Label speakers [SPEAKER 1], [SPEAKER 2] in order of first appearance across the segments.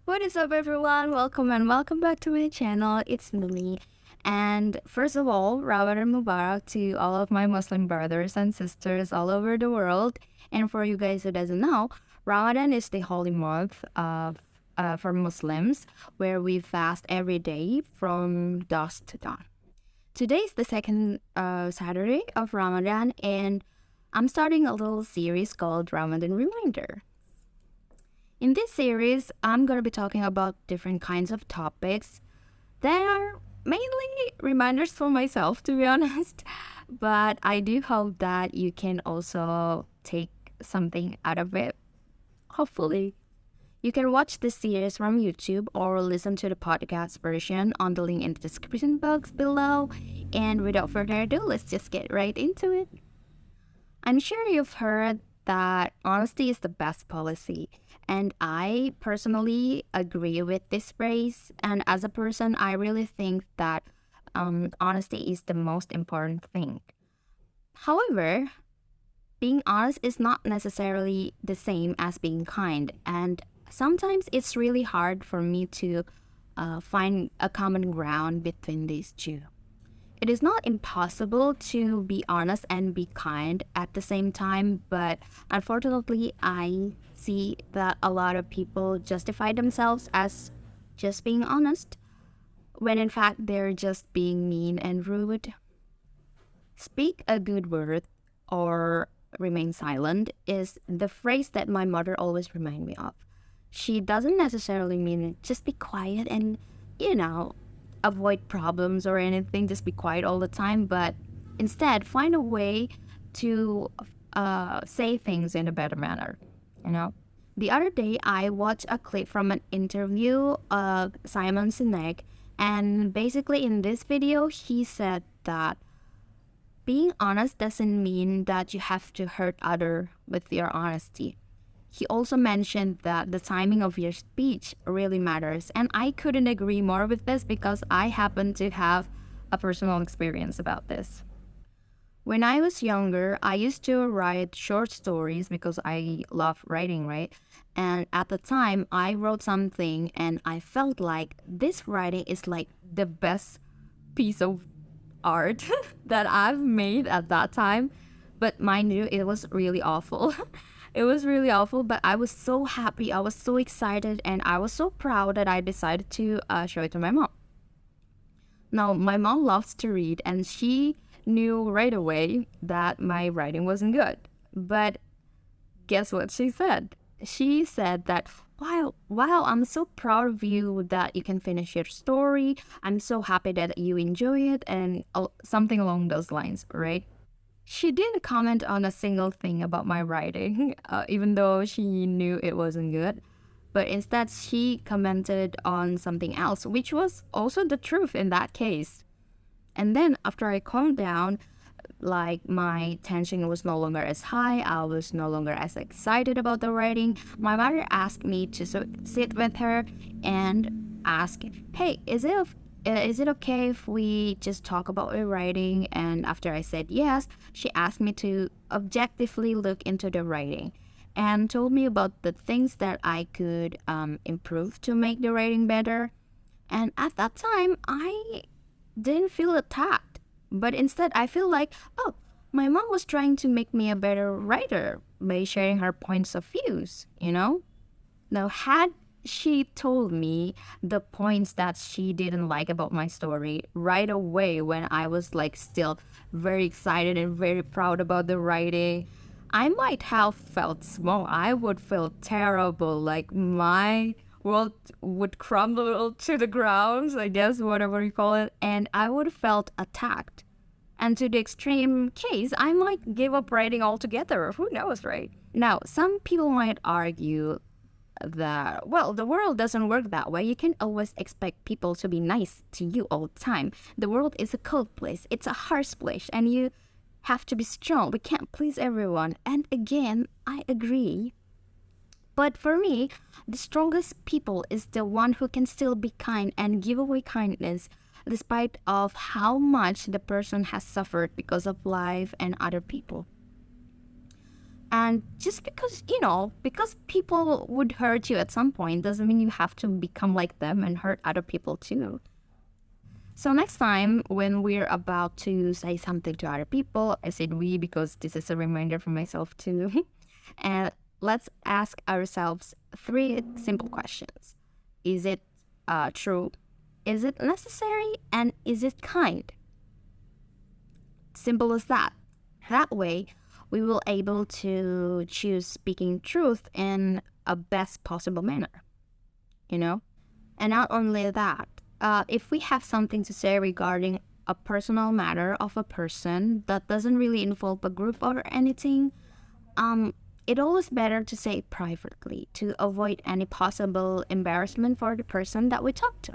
[SPEAKER 1] What is up, everyone? Welcome and welcome back to my channel. It's me. And first of all, Ramadan Mubarak to all of my Muslim brothers and sisters all over the world. And for you guys who doesn't know, Ramadan is the holy month for Muslims where we fast every day from dusk to dawn. Today is the second Saturday of Ramadan, and I'm starting a little series called Ramadan Reminder. In this series, I'm going to be talking about different kinds of topics that are mainly reminders for myself, to be honest. But I do hope that you can also take something out of it, hopefully. You can watch this series from YouTube or listen to the podcast version on the link in the description box below. And without further ado, let's just get right into it. I'm sure you've heard that honesty is the best policy. And I personally agree with this phrase. And as a person, I really think that honesty is the most important thing. However, being honest is not necessarily the same as being kind. And sometimes it's really hard for me to find a common ground between these two. It is not impossible to be honest and be kind at the same time, but unfortunately, I see that a lot of people justify themselves as just being honest, when in fact they're just being mean and rude. Speak a good word or remain silent is the phrase that my mother always remind me of. She doesn't necessarily mean just be quiet and, you know, avoid problems or anything, just be quiet all the time, but instead find a way to say things in a better manner, you know. The other day, I watched a clip from an interview of Simon Sinek, and basically in this video, he said that being honest doesn't mean that you have to hurt other with your honesty. He also mentioned that the timing of your speech really matters. And I couldn't agree more with this because I happen to have a personal experience about this. When I was younger, I used to write short stories because I love writing, right? And at the time, I wrote something and I felt like this writing is like the best piece of art that I've made at that time. But mind you, it was really awful. It was really awful, but I was so happy. I was so excited and I was so proud that I decided to show it to my mom. Now, my mom loves to read and she knew right away that my writing wasn't good. But guess what she said? She said that, wow, I'm so proud of you that you can finish your story. I'm so happy that you enjoy it, and something along those lines, right? She didn't comment on a single thing about my writing, even though she knew it wasn't good. But instead, she commented on something else, which was also the truth in that case. And then after I calmed down, like my tension was no longer as high, I was no longer as excited about the writing. My mother asked me to sit with her and ask, "Hey, is it okay if we just talk about your writing?" And after I said yes, she asked me to objectively look into the writing and told me about the things that I could improve to make the writing better. And at that time, I didn't feel attacked, but instead I feel like, oh, my mom was trying to make me a better writer by sharing her points of views, you know? Now, had she told me the points that she didn't like about my story right away when I was like still very excited and very proud about the writing, I might have felt small. I would feel terrible, like my world would crumble to the ground, I guess, whatever you call it, and I would have felt attacked. And to the extreme case, I might give up writing altogether. Who knows, right? Now, some people might argue that, well, the world doesn't work that way. You can't always expect people to be nice to you all the time. The world is a cold place, it's a harsh place, and you have to be strong. We can't please everyone. And again, I agree. But for me, the strongest people is the one who can still be kind and give away kindness despite of how much the person has suffered because of life and other people. And just because people would hurt you at some point doesn't mean you have to become like them and hurt other people too. So next time when we're about to say something to other people, I said we because this is a reminder for myself too. And let's ask ourselves three simple questions. Is it true? Is it necessary? And is it kind? Simple as that. That way, we will able to choose speaking truth in a best possible manner, you know? And not only that, if we have something to say regarding a personal matter of a person that doesn't really involve a group or anything, it always better to say it privately to avoid any possible embarrassment for the person that we talk to.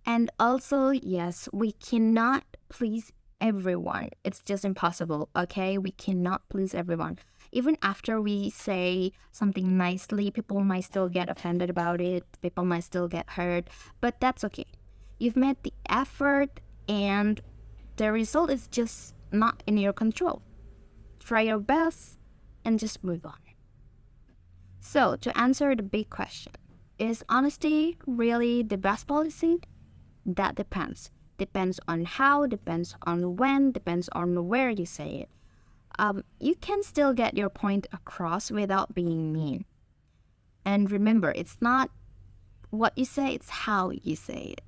[SPEAKER 1] And also, yes, we cannot please everyone. It's just impossible, okay? We cannot please everyone. Even after we say something nicely, people might still get offended about it. People might still get hurt, but that's okay. You've made the effort, and the result is just not in your control. Try your best and just move on. So, to answer the big question, is honesty really the best policy? That depends. Depends on how, depends on when, depends on where you say it. You can still get your point across without being mean. And remember, it's not what you say, it's how you say it.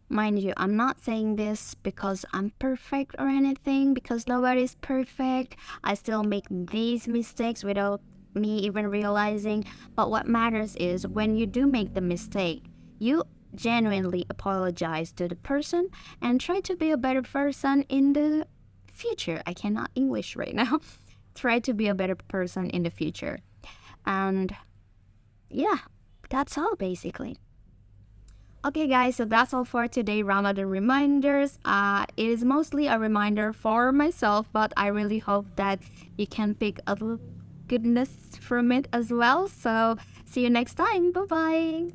[SPEAKER 1] Mind you, I'm not saying this because I'm perfect or anything, because nobody's perfect. I still make these mistakes without me even realizing. But what matters is when you do make the mistake, you genuinely apologize to the person and try to be a better person in the future. I cannot English right now. Try to be a better person in the future. And yeah, that's all basically. Okay, guys, so that's all for today, Ramadan Reminders. It is mostly a reminder for myself, but I really hope that you can pick a little goodness from it as well. So, see you next time. Bye bye.